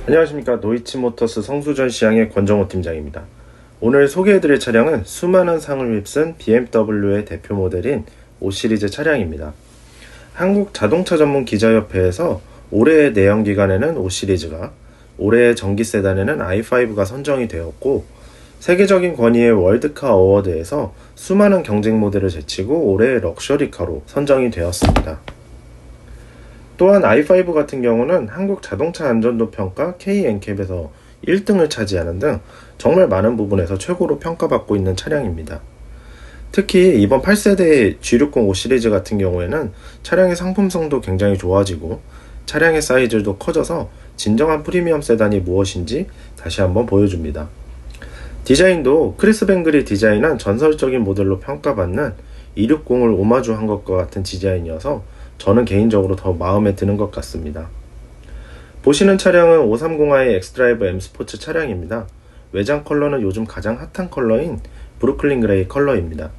안녕하십니까. 도이치모터스 성수전 시향의 권정호 팀장입니다. 오늘 소개해드릴 차량은 수많은 상을 휩쓴 BMW의 대표 모델인 5시리즈 차량입니다. 한국 자동차 전문 기자협회에서 올해의 내연기관에는 5시리즈가, 올해의 전기 세단에는 i5가 선정이 되었고, 세계적인 권위의 월드카 어워드에서 수많은 경쟁 모델을 제치고 올해의 럭셔리카로 선정이 되었습니다. 또한 i5 같은 경우는 한국 자동차 안전도 평가 K-NCAP에서 1등을 차지하는 등 정말 많은 부분에서 최고로 평가받고 있는 차량입니다. 특히 이번 8세대의 G60 5시리즈 같은 경우에는 차량의 상품성도 굉장히 좋아지고 차량의 사이즈도 커져서 진정한 프리미엄 세단이 무엇인지 다시 한번 보여줍니다. 디자인도 크리스 뱅글이 디자인한 전설적인 모델로 평가받는 260을 오마주한 것과 같은 디자인이어서 저는 개인적으로 더 마음에 드는 것 같습니다. 보시는 차량은 530i 엑스드라이브 M 스포츠 차량입니다. 외장 컬러는 요즘 가장 핫한 컬러인 브루클린 그레이 컬러입니다.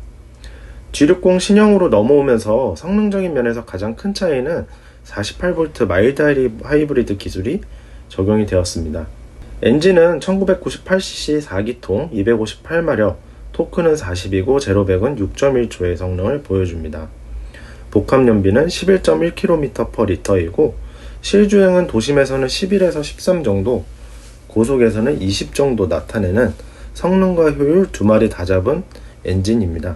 G60 신형으로 넘어오면서 성능적인 면에서 가장 큰 차이는 48V 마일드 하이브리드 기술이 적용이 되었습니다. 엔진은 1998cc 4기통 258마력, 토크는 40이고 제로백은 6.1초의 성능을 보여줍니다. 복합연비는 11.1km/L이고 실주행은 도심에서는 11에서 13 정도, 고속에서는 20 정도 나타내는 성능과 효율 두 마리 다 잡은 엔진입니다.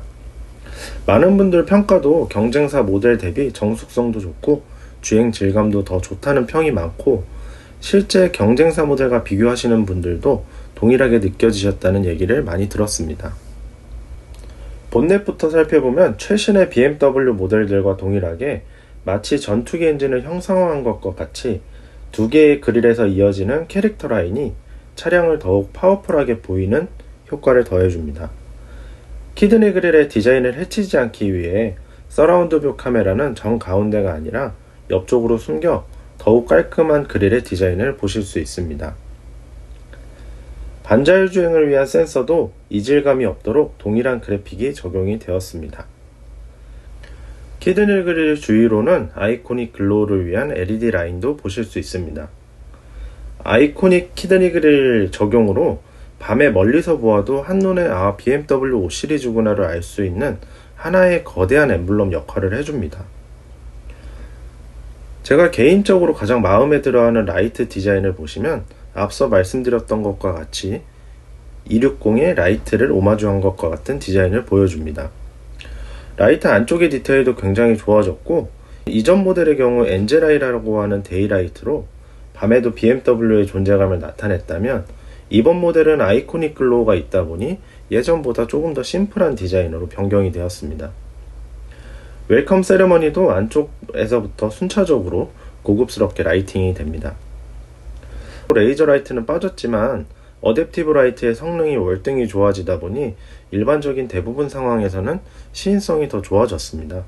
많은 분들 평가도 경쟁사 모델 대비 정숙성도 좋고 주행 질감도 더 좋다는 평이 많고, 실제 경쟁사 모델과 비교하시는 분들도 동일하게 느껴지셨다는 얘기를 많이 들었습니다. 본넷부터 살펴보면 최신의 BMW 모델들과 동일하게 마치 전투기 엔진을 형상화한 것과 같이 두 개의 그릴에서 이어지는 캐릭터 라인이 차량을 더욱 파워풀하게 보이는 효과를 더해줍니다. 키드니 그릴의 디자인을 해치지 않기 위해 서라운드 뷰 카메라는 정 가운데가 아니라 옆쪽으로 숨겨 더욱 깔끔한 그릴의 디자인을 보실 수 있습니다. 반자율 주행을 위한 센서도 이질감이 없도록 동일한 그래픽이 적용이 되었습니다. 키드니 그릴 주위로는 아이코닉 글로우를 위한 LED 라인도 보실 수 있습니다. 아이코닉 키드니 그릴 적용으로 밤에 멀리서 보아도 한눈에 BMW 5시리즈구나를 알 수 있는 하나의 거대한 엠블럼 역할을 해줍니다. 제가 개인적으로 가장 마음에 들어하는 라이트 디자인을 보시면 앞서 말씀드렸던 것과 같이 260의 라이트를 오마주한 것과 같은 디자인을 보여줍니다. 라이트 안쪽의 디테일도 굉장히 좋아졌고, 이전 모델의 경우 엔젤아이라고 하는 데이라이트로 밤에도 BMW의 존재감을 나타냈다면, 이번 모델은 아이코닉 글로우가 있다 보니 예전보다 조금 더 심플한 디자인으로 변경이 되었습니다. 웰컴 세레머니도 안쪽에서부터 순차적으로 고급스럽게 라이팅이 됩니다. 레이저 라이트는 빠졌지만 어댑티브 라이트의 성능이 월등히 좋아지다 보니 일반적인 대부분 상황에서는 시인성이 더 좋아졌습니다.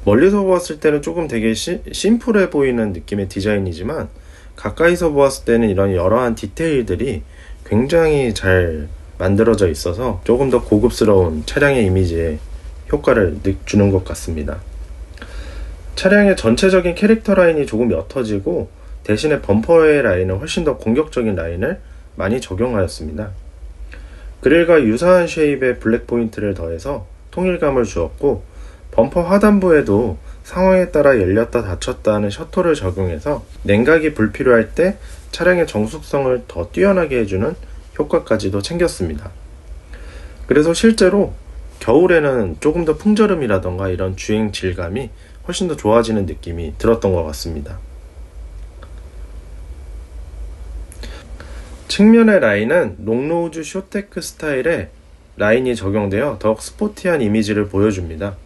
멀리서 보았을 때는 조금 되게 심플해 보이는 느낌의 디자인이지만 가까이서 보았을 때는 이런 여러한 디테일들이 굉장히 잘 만들어져 있어서 조금 더 고급스러운 차량의 이미지에 효과를 주는 것 같습니다. 차량의 전체적인 캐릭터 라인이 조금 옅어지고 대신에 범퍼의 라인은 훨씬 더 공격적인 라인을 많이 적용하였습니다. 그릴과 유사한 쉐입의 블랙 포인트를 더해서 통일감을 주었고, 범퍼 하단부에도 상황에 따라 열렸다 닫혔다 하는 셔터를 적용해서 냉각이 불필요할 때 차량의 정숙성을 더 뛰어나게 해주는 효과까지도 챙겼습니다. 그래서 실제로 겨울에는 조금 더 풍절음이라던가 이런 주행 질감이 훨씬 더 좋아지는 느낌이 들었던 것 같습니다. 측면의 라인은 롱노우즈 쇼테크 스타일의 라인이 적용되어 더욱 스포티한 이미지를 보여줍니다.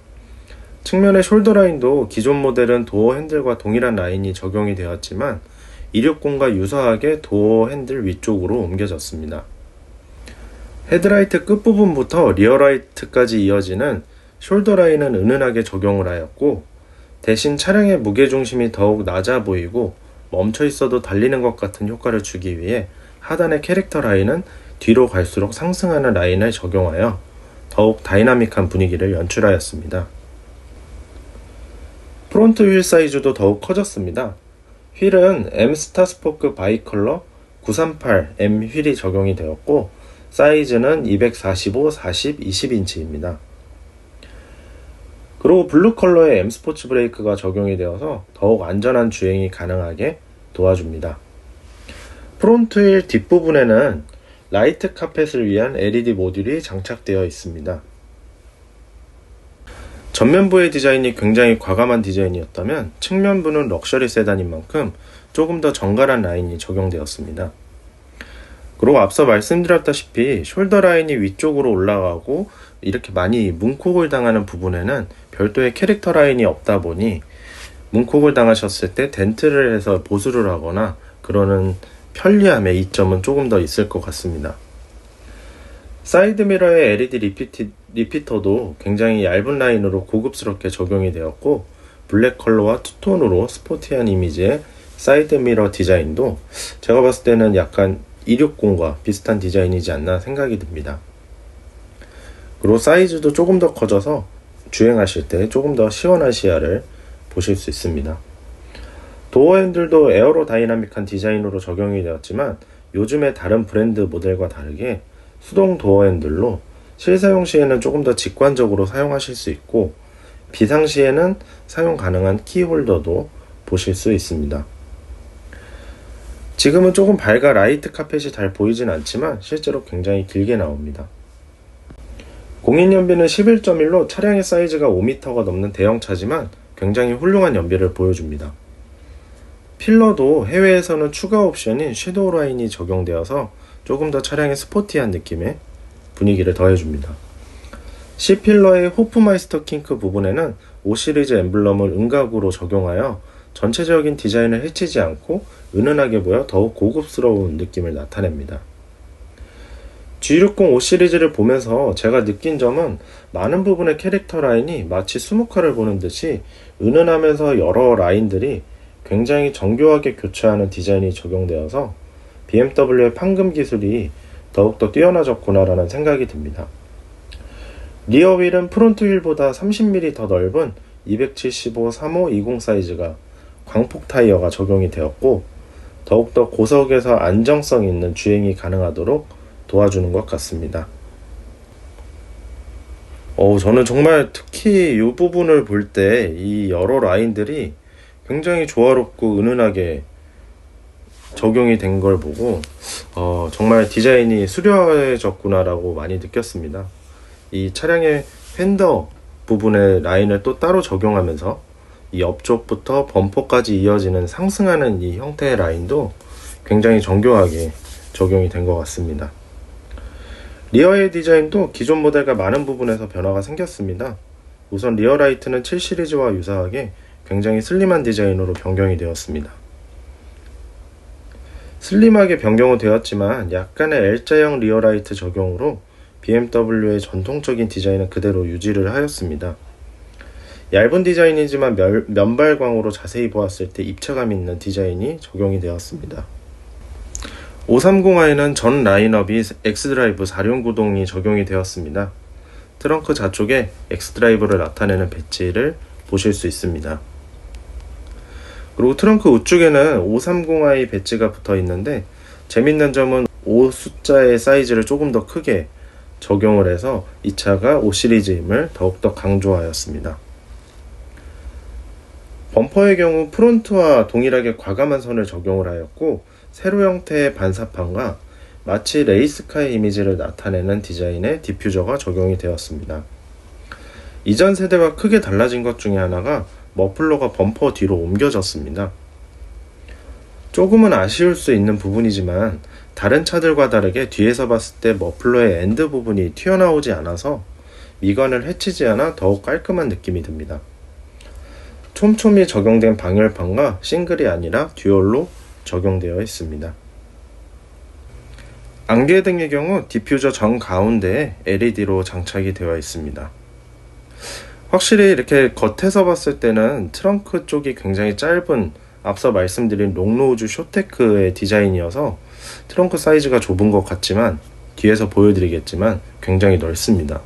측면의 숄더 라인도 기존 모델은 도어 핸들과 동일한 라인이 적용이 되었지만 260과 유사하게 도어 핸들 위쪽으로 옮겨졌습니다. 헤드라이트 끝부분부터 리어라이트까지 이어지는 숄더 라인은 은은하게 적용을 하였고, 대신 차량의 무게중심이 더욱 낮아 보이고 멈춰 있어도 달리는 것 같은 효과를 주기 위해 하단의 캐릭터 라인은 뒤로 갈수록 상승하는 라인을 적용하여 더욱 다이나믹한 분위기를 연출하였습니다. 프론트 휠 사이즈도 더욱 커졌습니다. 휠은 M 스타스포크 바이컬러 938M 휠이 적용이 되었고 사이즈는 245, 40, 20인치입니다. 그리고 블루 컬러의 M 스포츠 브레이크가 적용이 되어서 더욱 안전한 주행이 가능하게 도와줍니다. 프론트 휠 뒷부분에는 라이트 카펫을 위한 LED 모듈이 장착되어 있습니다. 전면부의 디자인이 굉장히 과감한 디자인이었다면 측면부는 럭셔리 세단인 만큼 조금 더 정갈한 라인이 적용되었습니다. 그리고 앞서 말씀드렸다시피 숄더 라인이 위쪽으로 올라가고 이렇게 많이 문콕을 당하는 부분에는 별도의 캐릭터 라인이 없다 보니 문콕을 당하셨을 때 덴트를 해서 보수를 하거나 그러는 편리함의 이점은 조금 더 있을 것 같습니다. 사이드 미러의 LED 리피터도 굉장히 얇은 라인으로 고급스럽게 적용이 되었고 블랙 컬러와 투톤으로 스포티한 이미지의 사이드 미러 디자인도 제가 봤을 때는 약간 260과 비슷한 디자인이지 않나 생각이 듭니다. 그리고 사이즈도 조금 더 커져서 주행하실 때 조금 더 시원한 시야를 보실 수 있습니다. 도어 핸들도 에어로다이나믹한 디자인으로 적용이 되었지만 요즘의 다른 브랜드 모델과 다르게 수동 도어 핸들로 실사용 시에는 조금 더 직관적으로 사용하실 수 있고 비상시에는 사용 가능한 키홀더도 보실 수 있습니다. 지금은 조금 밝아 라이트 카펫이 잘 보이진 않지만 실제로 굉장히 길게 나옵니다. 공인 연비는 11.1로 차량의 사이즈가 5m가 넘는 대형차지만 굉장히 훌륭한 연비를 보여줍니다. 필러도 해외에서는 추가 옵션인 섀도우 라인이 적용되어서 조금 더 차량의 스포티한 느낌의 분위기를 더해줍니다. C필러의 호프마이스터 킹크 부분에는 5시리즈 엠블럼을 음각으로 적용하여 전체적인 디자인을 해치지 않고 은은하게 보여 더욱 고급스러운 느낌을 나타냅니다. G60 5시리즈를 보면서 제가 느낀 점은 많은 부분의 캐릭터 라인이 마치 수묵화를 보는 듯이 은은하면서 여러 라인들이 굉장히 정교하게 교차하는 디자인이 적용되어서 BMW의 판금 기술이 더욱더 뛰어나졌구나라는 생각이 듭니다. 리어 휠은 프론트 휠보다 30mm 더 넓은 275 3520 사이즈가 광폭 타이어가 적용이 되었고 더욱더 고속에서 안정성 있는 주행이 가능하도록 도와주는 것 같습니다. 저는 정말 특히 이 부분을 볼 때 이 여러 라인들이 굉장히 조화롭고 은은하게 적용이 된 걸 보고 정말 디자인이 수려해졌구나라고 많이 느꼈습니다. 이 차량의 휀더 부분의 라인을 또 따로 적용하면서 이 옆쪽부터 범퍼까지 이어지는 상승하는 이 형태의 라인도 굉장히 정교하게 적용이 된 것 같습니다. 리어의 디자인도 기존 모델과 많은 부분에서 변화가 생겼습니다. 우선 리어 라이트는 7 시리즈와 유사하게 굉장히 슬림한 디자인으로 변경이 되었습니다. 슬림하게 변경은 되었지만 약간의 L자형 리어 라이트 적용으로 BMW의 전통적인 디자인은 그대로 유지를 하였습니다. 얇은 디자인이지만 면발광으로 자세히 보았을 때 입체감 있는 디자인이 적용이 되었습니다. 530i는 전 라인업이 X드라이브 4륜 구동이 적용이 되었습니다. 트렁크 좌쪽에 X드라이브를 나타내는 배지를 보실 수 있습니다. 그리고 트렁크 우측에는 530i 배지가 붙어 있는데 재밌는 점은 5 숫자의 사이즈를 조금 더 크게 적용을 해서 이 차가 5 시리즈임을 더욱더 강조하였습니다. 범퍼의 경우 프론트와 동일하게 과감한 선을 적용을 하였고 세로 형태의 반사판과 마치 레이스카의 이미지를 나타내는 디자인의 디퓨저가 적용이 되었습니다. 이전 세대와 크게 달라진 것 중에 하나가 머플러가 범퍼 뒤로 옮겨졌습니다. 조금은 아쉬울 수 있는 부분이지만 다른 차들과 다르게 뒤에서 봤을 때 머플러의 엔드 부분이 튀어나오지 않아서 미관을 해치지 않아 더욱 깔끔한 느낌이 듭니다. 촘촘히 적용된 방열판과 싱글이 아니라 듀얼로 적용되어 있습니다. 안개등의 경우 디퓨저 정 가운데에 LED로 장착이 되어 있습니다. 확실히 이렇게 겉에서 봤을 때는 트렁크 쪽이 굉장히 짧은 앞서 말씀드린 롱노우즈 쇼테크의 디자인이어서 트렁크 사이즈가 좁은 것 같지만 뒤에서 보여드리겠지만 굉장히 넓습니다.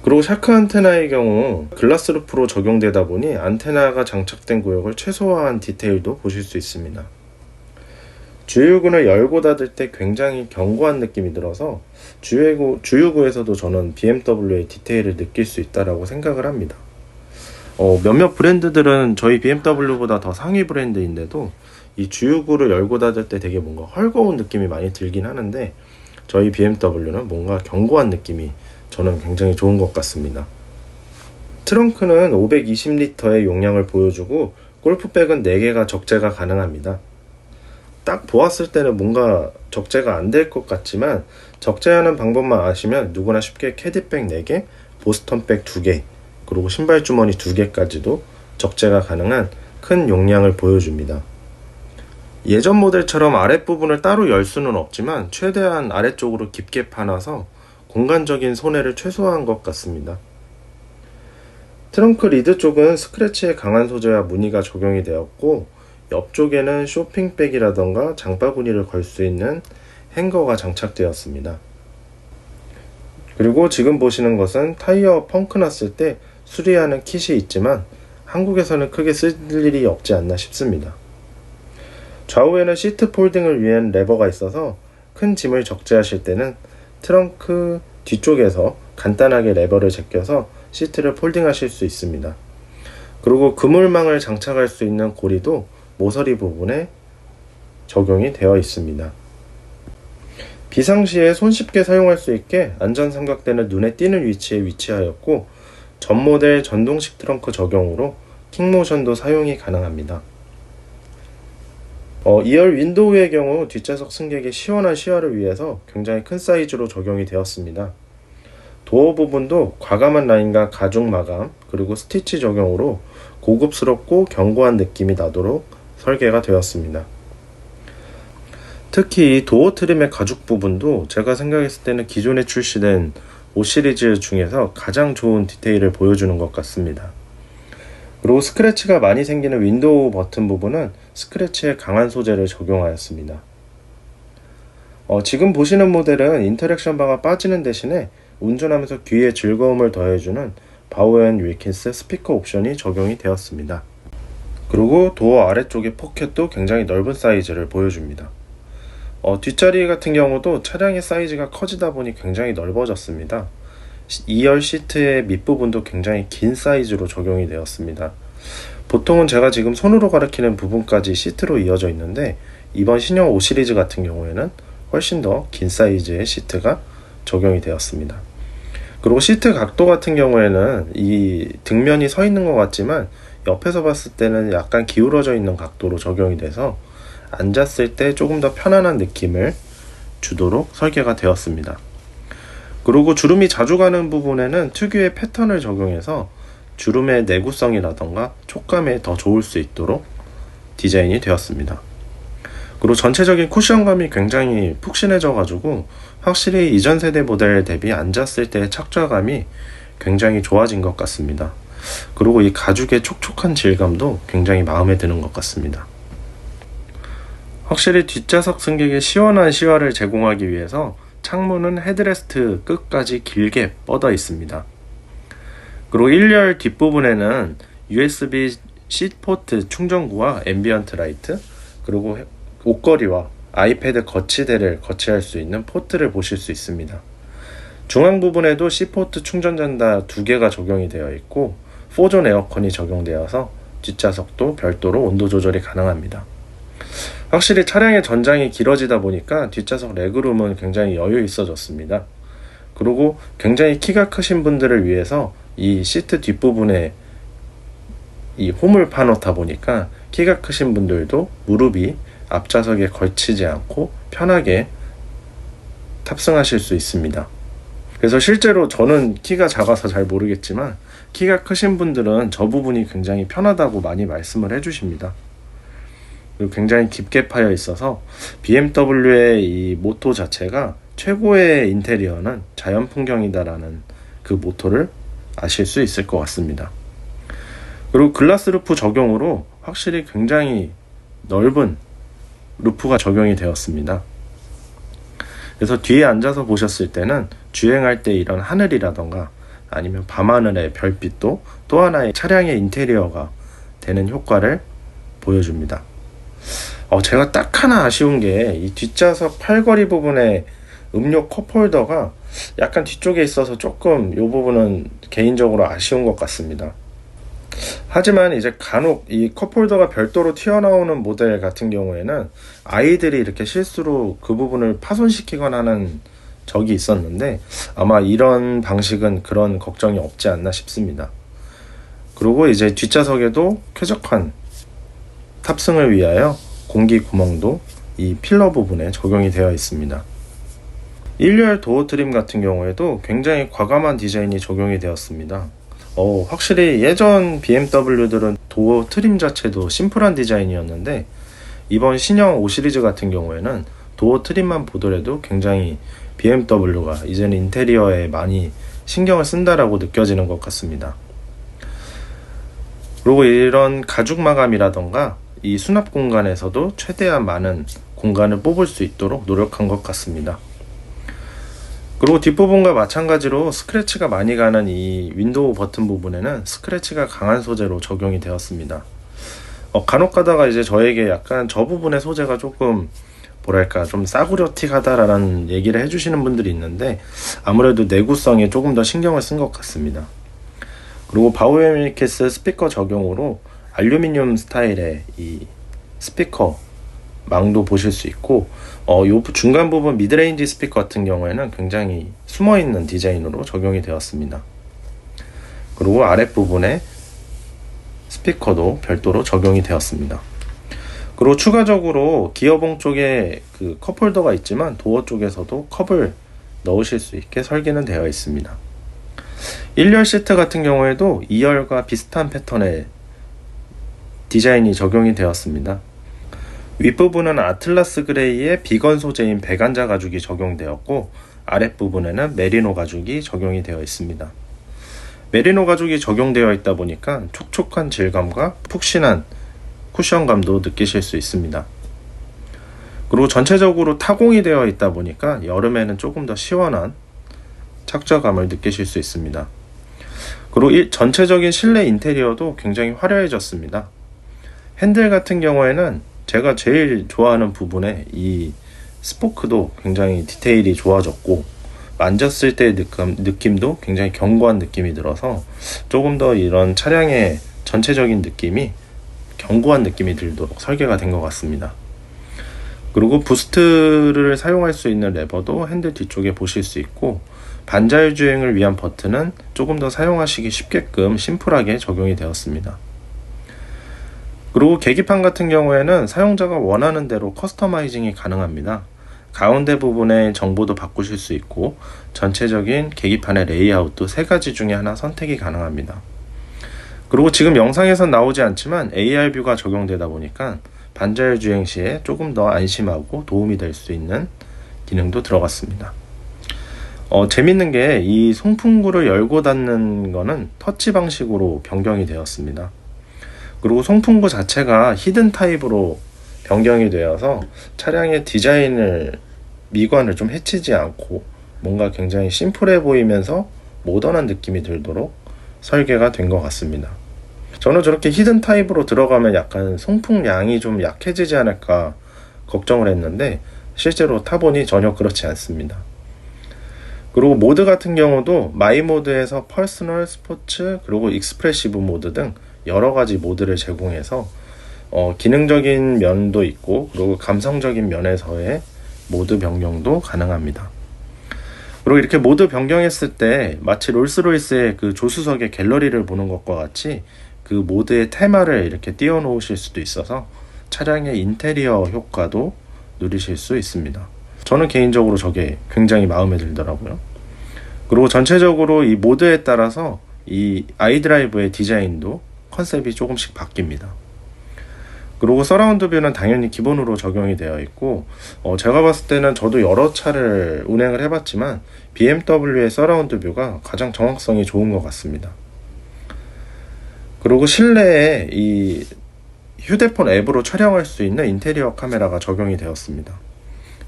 그리고 샤크 안테나의 경우 글라스 루프로 적용되다 보니 안테나가 장착된 구역을 최소화한 디테일도 보실 수 있습니다. 주유구를 열고 닫을 때 굉장히 견고한 느낌이 들어서 주유구에서도 저는 BMW의 디테일을 느낄 수 있다고 생각을 합니다. 몇몇 브랜드들은 저희 BMW보다 더 상위 브랜드인데도 이 주유구를 열고 닫을 때 되게 뭔가 헐거운 느낌이 많이 들긴 하는데, 저희 BMW는 뭔가 견고한 느낌이 저는 굉장히 좋은 것 같습니다. 트렁크는 520리터의 용량을 보여주고 골프백은 4개가 적재가 가능합니다. 딱 보았을 때는 뭔가 적재가 안 될 것 같지만 적재하는 방법만 아시면 누구나 쉽게 캐디백 4개, 보스턴백 2개, 그리고 신발 주머니 2개까지도 적재가 가능한 큰 용량을 보여줍니다. 예전 모델처럼 아랫부분을 따로 열 수는 없지만 최대한 아래쪽으로 깊게 파놔서 공간적인 손해를 최소화한 것 같습니다. 트렁크 리드 쪽은 스크래치의 강한 소재와 무늬가 적용이 되었고, 옆쪽에는 쇼핑백이라던가 장바구니를 걸 수 있는 행거가 장착되었습니다. 그리고 지금 보시는 것은 타이어 펑크 났을 때 수리하는 킷이 있지만 한국에서는 크게 쓸 일이 없지 않나 싶습니다. 좌우에는 시트 폴딩을 위한 레버가 있어서 큰 짐을 적재하실 때는 트렁크 뒤쪽에서 간단하게 레버를 제껴서 시트를 폴딩하실 수 있습니다. 그리고 그물망을 장착할 수 있는 고리도 모서리 부분에 적용이 되어 있습니다. 비상시에 손쉽게 사용할 수 있게 안전삼각대는 눈에 띄는 위치에 위치하였고, 전 모델 전동식 트렁크 적용으로 킥모션도 사용이 가능합니다. 2열 윈도우의 경우 뒷좌석 승객의 시원한 시야를 위해서 굉장히 큰 사이즈로 적용이 되었습니다. 도어 부분도 과감한 라인과 가죽 마감, 그리고 스티치 적용으로 고급스럽고 견고한 느낌이 나도록 설계가 되었습니다. 특히 이 도어 트림의 가죽 부분도 제가 생각했을 때는 기존에 출시된 5 시리즈 중에서 가장 좋은 디테일을 보여주는 것 같습니다. 그리고 스크래치가 많이 생기는 윈도우 버튼 부분은 스크래치의 강한 소재를 적용하였습니다. 지금 보시는 모델은 인터랙션 바가 빠지는 대신에 운전하면서 귀에 즐거움을 더해주는 바우앤 윌킨스 스피커 옵션이 적용이 되었습니다. 그리고 도어 아래쪽의 포켓도 굉장히 넓은 사이즈를 보여줍니다. 뒷자리 같은 경우도 차량의 사이즈가 커지다 보니 굉장히 넓어졌습니다. 2열 시트의 밑부분도 굉장히 긴 사이즈로 적용이 되었습니다. 보통은 제가 지금 손으로 가리키는 부분까지 시트로 이어져 있는데, 이번 신형 5 시리즈 같은 경우에는 훨씬 더 긴 사이즈의 시트가 적용이 되었습니다. 그리고 시트 각도 같은 경우에는 이 뒷면이 서 있는 것 같지만 옆에서 봤을 때는 약간 기울어져 있는 각도로 적용이 돼서 앉았을 때 조금 더 편안한 느낌을 주도록 설계가 되었습니다. 그리고 주름이 자주 가는 부분에는 특유의 패턴을 적용해서 주름의 내구성이라던가 촉감에 더 좋을 수 있도록 디자인이 되었습니다. 그리고 전체적인 쿠션감이 굉장히 푹신해져 가지고 확실히 이전 세대 모델 대비 앉았을 때의 착좌감이 굉장히 좋아진 것 같습니다. 그리고 이 가죽의 촉촉한 질감도 굉장히 마음에 드는 것 같습니다. 확실히 뒷좌석 승객의 시원한 시야를 제공하기 위해서 창문은 헤드레스트 끝까지 길게 뻗어 있습니다. 그리고 1열 뒷부분에는 USB-C 포트 충전구와 앰비언트 라이트, 그리고 옷걸이와 아이패드 거치대를 거치할 수 있는 포트를 보실 수 있습니다. 중앙 부분에도 C포트 충전 잔다 2개가 적용이 되어 있고 4존 에어컨이 적용되어서 뒷좌석도 별도로 온도 조절이 가능합니다. 확실히 차량의 전장이 길어지다 보니까 뒷좌석 레그룸은 굉장히 여유 있어졌습니다. 그리고 굉장히 키가 크신 분들을 위해서 이 시트 뒷부분에 이 홈을 파놓다 보니까 키가 크신 분들도 무릎이 앞좌석에 걸치지 않고 편하게 탑승하실 수 있습니다. 그래서 실제로 저는 키가 작아서 잘 모르겠지만 키가 크신 분들은 저 부분이 굉장히 편하다고 많이 말씀을 해주십니다. 그리고 굉장히 깊게 파여 있어서 BMW의 이 모토 자체가 최고의 인테리어는 자연 풍경이다라는 그 모토를 아실 수 있을 것 같습니다. 그리고 글라스 루프 적용으로 확실히 굉장히 넓은 루프가 적용이 되었습니다. 그래서 뒤에 앉아서 보셨을 때는 주행할 때 이런 하늘이라던가 아니면 밤하늘의 별빛도 또 하나의 차량의 인테리어가 되는 효과를 보여줍니다. 제가 딱 하나 아쉬운 게 이 뒷좌석 팔걸이 부분에 음료 컵홀더가 약간 뒤쪽에 있어서 조금 이 부분은 개인적으로 아쉬운 것 같습니다. 하지만 이제 간혹 이 컵홀더가 별도로 튀어나오는 모델 같은 경우에는 아이들이 이렇게 실수로 그 부분을 파손시키거나 하는 적이 있었는데 아마 이런 방식은 그런 걱정이 없지 않나 싶습니다. 그리고 이제 뒷좌석에도 쾌적한 탑승을 위하여 공기 구멍도 이 필러 부분에 적용이 되어 있습니다. 1열 도어 트림 같은 경우에도 굉장히 과감한 디자인이 적용이 되었습니다. 확실히 예전 BMW들은 도어 트림 자체도 심플한 디자인이었는데 이번 신형 5 시리즈 같은 경우에는 도어 트림만 보더라도 굉장히 BMW가 이제는 인테리어에 많이 신경을 쓴다라고 느껴지는 것 같습니다. 그리고 이런 가죽 마감이라던가 이 수납 공간에서도 최대한 많은 공간을 뽑을 수 있도록 노력한 것 같습니다. 그리고 뒷부분과 마찬가지로 스크래치가 많이 가는 이 윈도우 버튼 부분에는 스크래치가 강한 소재로 적용이 되었습니다. 간혹 가다가 이제 저에게 약간 저 부분의 소재가 조금 뭐랄까 좀 싸구려틱하다라는 얘기를 해주시는 분들이 있는데 아무래도 내구성에 조금 더 신경을 쓴 것 같습니다. 그리고 바우에미케스 스피커 적용으로 알루미늄 스타일의 이 스피커 망도 보실 수 있고 요 중간 부분 미드레인지 스피커 같은 경우에는 굉장히 숨어있는 디자인으로 적용이 되었습니다. 그리고 아랫부분에 스피커도 별도로 적용이 되었습니다. 그리고 추가적으로 기어봉 쪽에 그 컵홀더가 있지만 도어 쪽에서도 컵을 넣으실 수 있게 설계는 되어 있습니다. 1열 시트 같은 경우에도 2열과 비슷한 패턴의 디자인이 적용이 되었습니다. 윗부분은 아틀라스 그레이의 비건 소재인 배간자 가죽이 적용되었고 아랫부분에는 메리노 가죽이 적용이 되어 있습니다. 메리노 가죽이 적용되어 있다 보니까 촉촉한 질감과 푹신한 쿠션감도 느끼실 수 있습니다. 그리고 전체적으로 타공이 되어 있다 보니까 여름에는 조금 더 시원한 착좌감을 느끼실 수 있습니다. 그리고 이 전체적인 실내 인테리어도 굉장히 화려해졌습니다. 핸들 같은 경우에는 제가 제일 좋아하는 부분에 이 스포크도 굉장히 디테일이 좋아졌고 만졌을 때의 느낌도 굉장히 견고한 느낌이 들어서 조금 더 이런 차량의 전체적인 느낌이 견고한 느낌이 들도록 설계가 된 것 같습니다. 그리고 부스트를 사용할 수 있는 레버도 핸들 뒤쪽에 보실 수 있고 반자율 주행을 위한 버튼은 조금 더 사용하시기 쉽게끔 심플하게 적용이 되었습니다. 그리고 계기판 같은 경우에는 사용자가 원하는 대로 커스터마이징이 가능합니다. 가운데 부분의 정보도 바꾸실 수 있고 전체적인 계기판의 레이아웃도 3가지 중에 하나 선택이 가능합니다. 그리고 지금 영상에선 나오지 않지만 AR뷰가 적용되다 보니까 반자율 주행 시에 조금 더 안심하고 도움이 될 수 있는 기능도 들어갔습니다. 재밌는 게 이 송풍구를 열고 닫는 거는 터치 방식으로 변경이 되었습니다. 그리고 송풍구 자체가 히든 타입으로 변경이 되어서 차량의 미관을 좀 해치지 않고 뭔가 굉장히 심플해 보이면서 모던한 느낌이 들도록 설계가 된 것 같습니다. 저는 저렇게 히든 타입으로 들어가면 약간 송풍량이 좀 약해지지 않을까 걱정을 했는데 실제로 타보니 전혀 그렇지 않습니다. 그리고 모드 같은 경우도 마이 모드에서 퍼스널, 스포츠, 그리고 익스프레시브 모드 등 여러가지 모드를 제공해서 기능적인 면도 있고 그리고 감성적인 면에서의 모드 변경도 가능합니다. 그리고 이렇게 모드 변경했을 때 마치 롤스로이스의 그 조수석의 갤러리를 보는 것과 같이 그 모드의 테마를 이렇게 띄워 놓으실 수도 있어서 차량의 인테리어 효과도 누리실 수 있습니다. 저는 개인적으로 저게 굉장히 마음에 들더라고요. 그리고 전체적으로 이 모드에 따라서 이 아이드라이브의 디자인도 컨셉이 조금씩 바뀝니다. 그리고 서라운드 뷰는 당연히 기본으로 적용이 되어 있고 제가 봤을 때는 저도 여러 차를 운행을 해봤지만 BMW의 서라운드 뷰가 가장 정확성이 좋은 것 같습니다. 그리고 실내에 이 휴대폰 앱으로 촬영할 수 있는 인테리어 카메라가 적용이 되었습니다.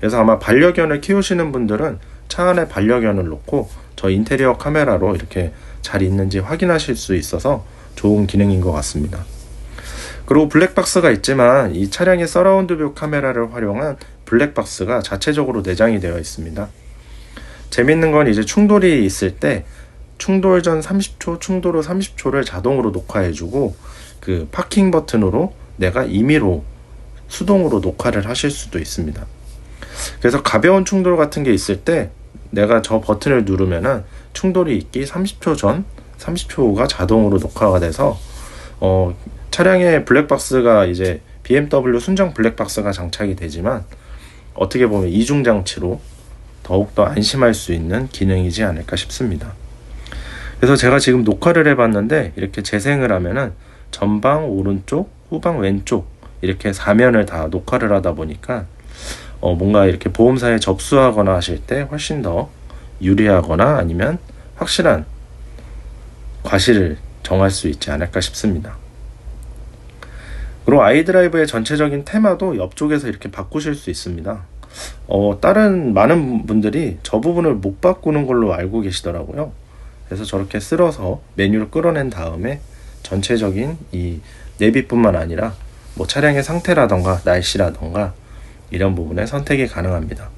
그래서 아마 반려견을 키우시는 분들은 차 안에 반려견을 놓고 저 인테리어 카메라로 이렇게 잘 있는지 확인하실 수 있어서 좋은 기능인 것 같습니다. 그리고 블랙박스가 있지만 이 차량의 서라운드 뷰 카메라를 활용한 블랙박스가 자체적으로 내장이 되어 있습니다. 재밌는 건 이제 충돌이 있을 때 충돌 전 30초, 충돌 후 30초를 자동으로 녹화해주고 그 파킹 버튼으로 내가 임의로 수동으로 녹화를 하실 수도 있습니다. 그래서 가벼운 충돌 같은 게 있을 때 내가 저 버튼을 누르면은 충돌이 있기 30초 전, 30초 후가 자동으로 녹화가 돼서 차량에 블랙박스가 이제 BMW 순정 블랙박스가 장착이 되지만 어떻게 보면 이중 장치로 더욱더 안심할 수 있는 기능이지 않을까 싶습니다. 그래서 제가 지금 녹화를 해봤는데 이렇게 재생을 하면은 전방 오른쪽, 후방 왼쪽 이렇게 4면을 다 녹화를 하다 보니까 뭔가 이렇게 보험사에 접수하거나 하실 때 훨씬 더 유리하거나 아니면 확실한 과실을 정할 수 있지 않을까 싶습니다. 그리고 아이드라이브의 전체적인 테마도 옆쪽에서 이렇게 바꾸실 수 있습니다. 다른 많은 분들이 저 부분을 못 바꾸는 걸로 알고 계시더라고요. 그래서 저렇게 쓸어서 메뉴를 끌어낸 다음에 전체적인 이 내비뿐만 아니라 뭐 차량의 상태라던가 날씨라던가 이런 부분에 선택이 가능합니다.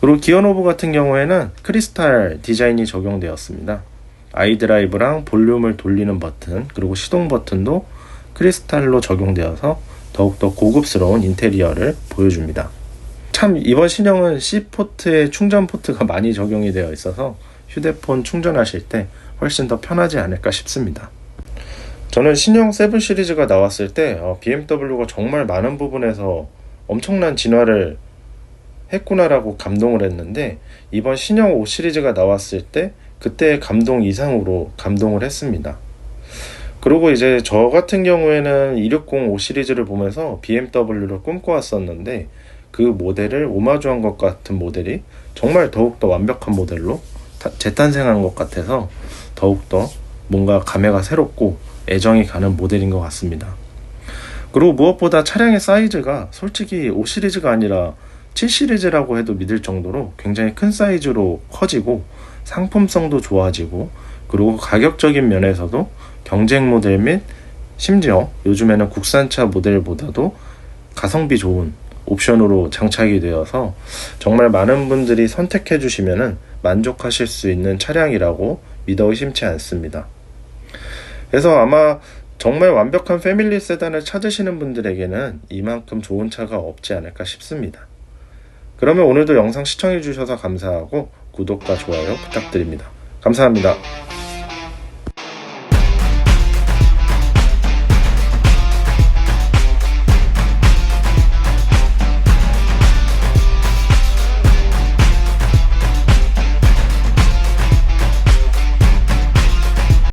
그리고 기어노브 같은 경우에는 크리스탈 디자인이 적용되었습니다. 아이드라이브랑 볼륨을 돌리는 버튼 그리고 시동 버튼도 크리스탈로 적용되어서 더욱더 고급스러운 인테리어를 보여줍니다. 참 이번 신형은 C포트에 충전 포트가 많이 적용이 되어 있어서 휴대폰 충전하실 때 훨씬 더 편하지 않을까 싶습니다. 저는 신형 7 시리즈가 나왔을 때 BMW가 정말 많은 부분에서 엄청난 진화를 했구나라고 감동을 했는데 이번 신형 5 시리즈가 나왔을 때 그때의 감동 이상으로 감동을 했습니다. 그리고 이제 저 같은 경우에는 260 5 시리즈를 보면서 BMW를 꿈꿔왔었는데 그 모델을 오마주한 것 같은 모델이 정말 더욱더 완벽한 모델로 재탄생한 것 같아서 더욱더 뭔가 감회가 새롭고 애정이 가는 모델인 것 같습니다. 그리고 무엇보다 차량의 사이즈가 솔직히 5 시리즈가 아니라 7 시리즈라고 해도 믿을 정도로 굉장히 큰 사이즈로 커지고 상품성도 좋아지고 그리고 가격적인 면에서도 경쟁 모델 및 심지어 요즘에는 국산차 모델보다도 가성비 좋은 옵션으로 장착이 되어서 정말 많은 분들이 선택해 주시면은 만족하실 수 있는 차량이라고 믿어 의심치 않습니다. 그래서 아마 정말 완벽한 패밀리 세단을 찾으시는 분들에게는 이만큼 좋은 차가 없지 않을까 싶습니다. 그러면 오늘도 영상 시청해 주셔서 감사하고 구독과 좋아요 부탁드립니다. 감사합니다.